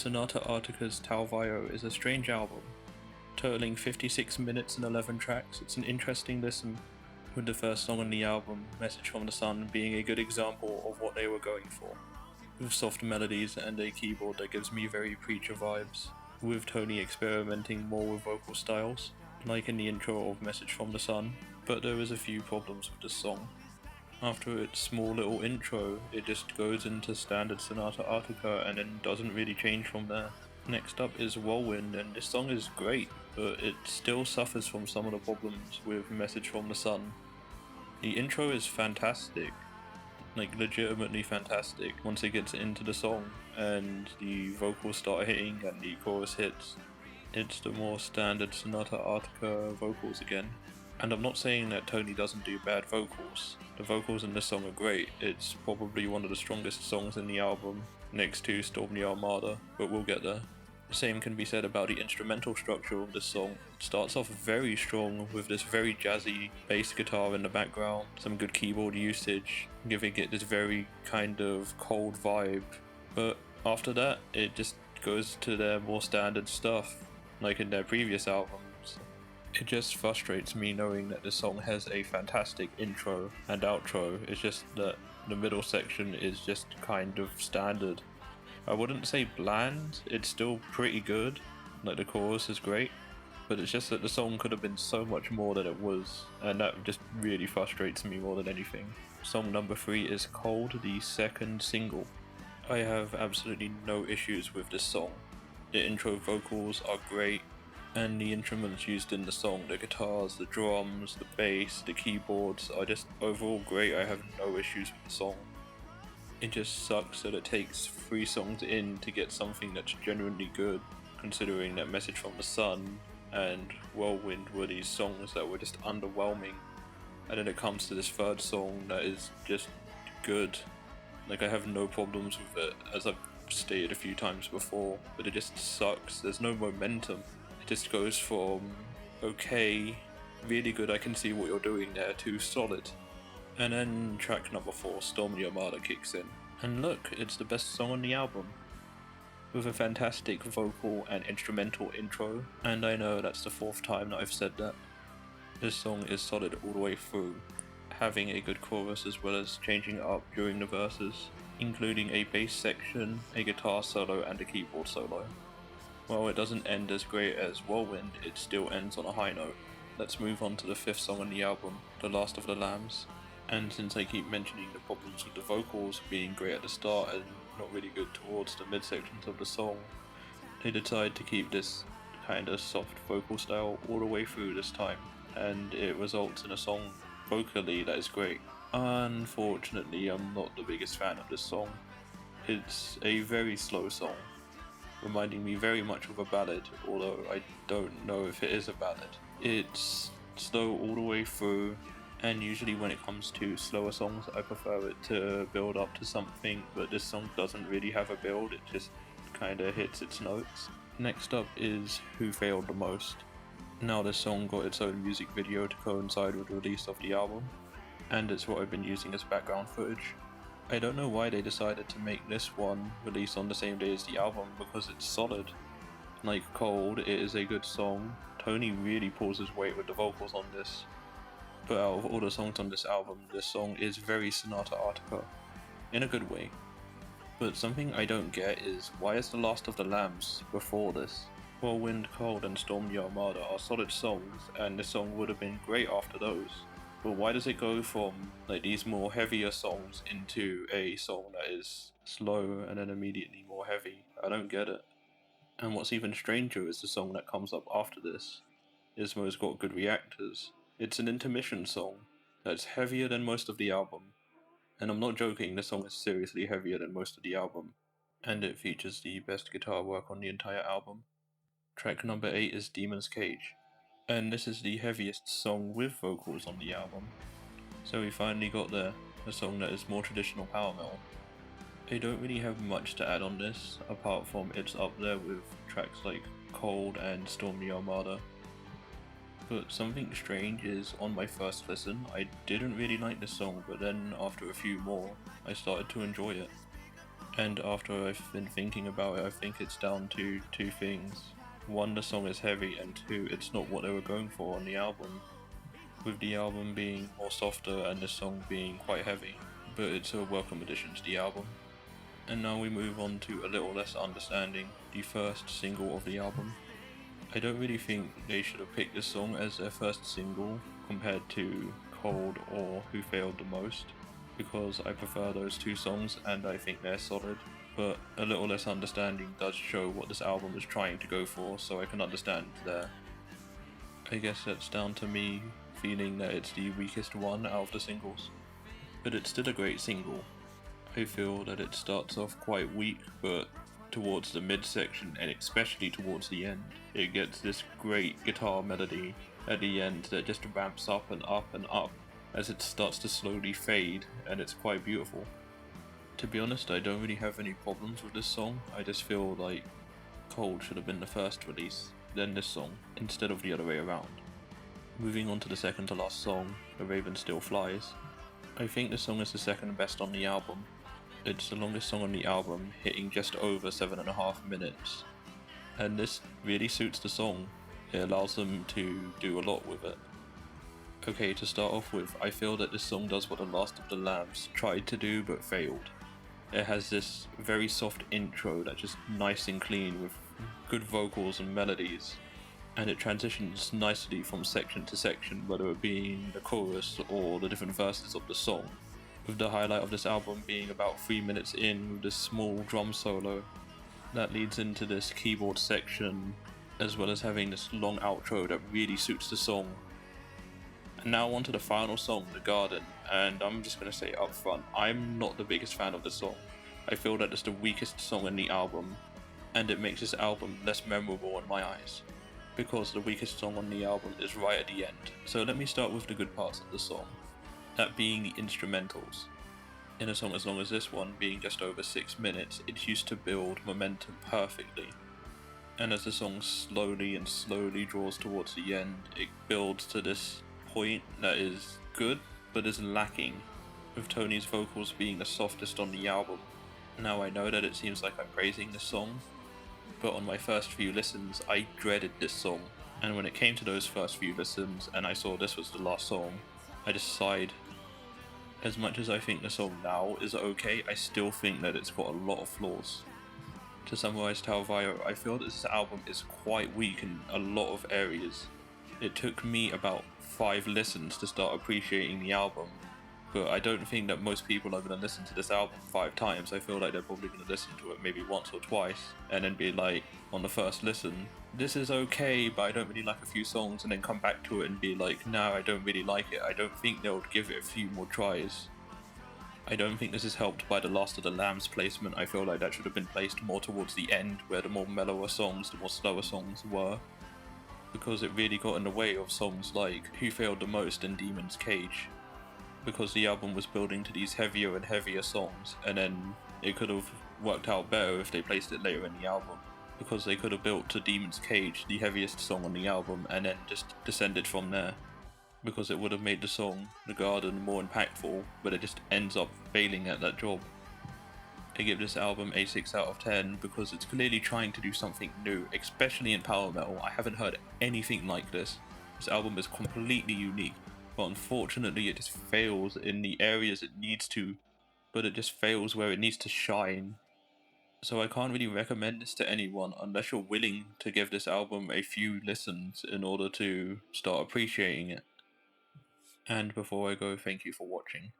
Sonata Arctica's Talviyö is a strange album. Totaling 56 minutes and 11 tracks, it's an interesting listen, with the first song on the album, Message from the Sun, being a good example of what they were going for, with soft melodies and a keyboard that gives me very Preacher vibes, with Tony experimenting more with vocal styles, like in the intro of Message from the Sun, but there is a few problems with this song. After its small little intro, it just goes into standard Sonata Arctica and then doesn't really change from there. Next up is Whirlwind, and this song is great, but it still suffers from some of the problems with Message from the Sun. The intro is fantastic, like legitimately fantastic once it gets into the song and the vocals start hitting and the chorus hits. It's the more standard Sonata Arctica vocals again. And I'm not saying that Tony doesn't do bad vocals. The vocals in this song are great. It's probably one of the strongest songs in the album, next to Storm the Armada, but we'll get there. The same can be said about the instrumental structure of this song. It starts off very strong with this very jazzy bass guitar in the background, some good keyboard usage, giving it this very kind of cold vibe. But after that, it just goes to their more standard stuff, like in their previous albums. It just frustrates me knowing that this song has a fantastic intro and outro. It's just that the middle section is just kind of standard. I wouldn't say bland, it's still pretty good, like the chorus is great, but it's just that the song could have been so much more than it was, and that just really frustrates me more than anything. Song number 3 is Cold, the second single. I have absolutely no issues with this song. The intro vocals are great, and the instruments used in the song, the guitars, the drums, the bass, the keyboards, are just overall great. I have no issues with the song. It just sucks that it takes 3 songs in to get something that's genuinely good, considering that Message from the Sun and Whirlwind were these songs that were just underwhelming. And then it comes to this third song that is just good. Like, I have no problems with it, as I've stated a few times before, but it just sucks. There's no momentum. It just goes from okay, really good, I can see what you're doing there, to solid. And then track number 4, Storm the Armada, kicks in. And look, it's the best song on the album, with a fantastic vocal and instrumental intro, and I know that's the 4th time that I've said that. This song is solid all the way through, having a good chorus as well as changing it up during the verses, including a bass section, a guitar solo and a keyboard solo. While it doesn't end as great as Whirlwind, it still ends on a high note. Let's move on to the 5th song on the album, The Last of the Lambs. And since I keep mentioning the problems with the vocals being great at the start and not really good towards the mid-sections of the song, they decide to keep this kinda soft vocal style all the way through this time, and it results in a song vocally that is great. Unfortunately, I'm not the biggest fan of this song. It's a very slow song, reminding me very much of a ballad, although I don't know if it is a ballad. It's slow all the way through, and usually when it comes to slower songs I prefer it to build up to something, but this song doesn't really have a build, it just kinda hits its notes. Next up is Who Failed the Most. Now this song got its own music video to coincide with the release of the album, and it's what I've been using as background footage. I don't know why they decided to make this one release on the same day as the album, because it's solid. Like Cold, it is a good song. Tony really pulls his weight with the vocals on this. But out of all the songs on this album, this song is very Sonata Arctica, in a good way. But something I don't get is, why is The Last of the Lambs before this? Whirlwind, Cold and Storm the Armada are solid songs, and this song would have been great after those. But why does it go from like these more heavier songs into a song that is slow and then immediately more heavy? I don't get it. And what's even stranger is the song that comes up after this. Ismo's got good reactors. It's an intermission song that's heavier than most of the album. And I'm not joking, this song is seriously heavier than most of the album. And it features the best guitar work on the entire album. Track number 8 is Demon's Cage. And this is the heaviest song with vocals on the album. So we finally got there, a song that is more traditional power metal. I don't really have much to add on this, apart from it's up there with tracks like Cold and Storm the Armada. But something strange is, on my first listen, I didn't really like this song, but then after a few more, I started to enjoy it. And after I've been thinking about it, I think it's down to two things. One, the song is heavy, and two, it's not what they were going for on the album. With the album being more softer and the song being quite heavy, but it's a welcome addition to the album. And now we move on to A Little Less Understanding, the first single of the album. I don't really think they should have picked this song as their first single compared to Cold or Who Failed the Most, because I prefer those two songs and I think they're solid, but A Little Less Understanding does show what this album is trying to go for, so I can understand there. I guess that's down to me feeling that it's the weakest one out of the singles, but it's still a great single. I feel that it starts off quite weak, but towards the midsection and especially towards the end, it gets this great guitar melody at the end that just ramps up and up and up as it starts to slowly fade, and it's quite beautiful. To be honest, I don't really have any problems with this song. I just feel like Cold should have been the first release, then this song, instead of the other way around. Moving on to the second to last song, The Raven Still Flies. I think this song is the second best on the album. It's the longest song on the album, hitting just over 7.5 minutes. And this really suits the song. It allows them to do a lot with it. Okay, to start off with, I feel that this song does what The Last of the Lambs tried to do but failed. It has this very soft intro that's just nice and clean with good vocals and melodies, and it transitions nicely from section to section, whether it be the chorus or the different verses of the song, with the highlight of this album being about 3 minutes in with this small drum solo that leads into this keyboard section, as well as having this long outro that really suits the song. And now on to the final song, The Garden, and I'm just going to say up front, I'm not the biggest fan of the song. I feel that it's the weakest song in the album, and it makes this album less memorable in my eyes, because the weakest song on the album is right at the end. So let me start with the good parts of the song, that being the instrumentals. In a song as long as this one, being just over 6 minutes, it used to build momentum perfectly. And as the song slowly and slowly draws towards the end, it builds to this point that is good, but is lacking, with Tony's vocals being the softest on the album. Now I know that it seems like I'm praising this song, but on my first few listens I dreaded this song, and when it came to those first few listens and I saw this was the last song, I just sighed. As much as I think the song now is okay, I still think that it's got a lot of flaws. To summarise talviyö, I feel that this album is quite weak in a lot of areas. It took me about 5 listens to start appreciating the album, but I don't think that most people are going to listen to this album 5 times. I feel like they're probably going to listen to it maybe once or twice, and then be like, on the first listen, this is okay, but I don't really like a few songs, and then come back to it and be like, no, I don't really like it. I don't think they'll give it a few more tries. I don't think this is helped by The Last of the Lambs placement. I feel like that should have been placed more towards the end, where the more mellower songs, the more slower songs were, because it really got in the way of songs like Who Failed the Most and Demon's Cage, because the album was building to these heavier and heavier songs, and then it could have worked out better if they placed it later in the album, because they could have built to Demon's Cage, the heaviest song on the album, and then just descended from there, because it would have made the song The Garden more impactful, but it just ends up failing at that job. I give this album a 6 out of 10 because it's clearly trying to do something new, especially in power metal. I haven't heard anything like this. This album is completely unique, but unfortunately it just fails in the areas it needs to, but it just fails where it needs to shine. So I can't really recommend this to anyone unless you're willing to give this album a few listens in order to start appreciating it. And before I go, thank you for watching.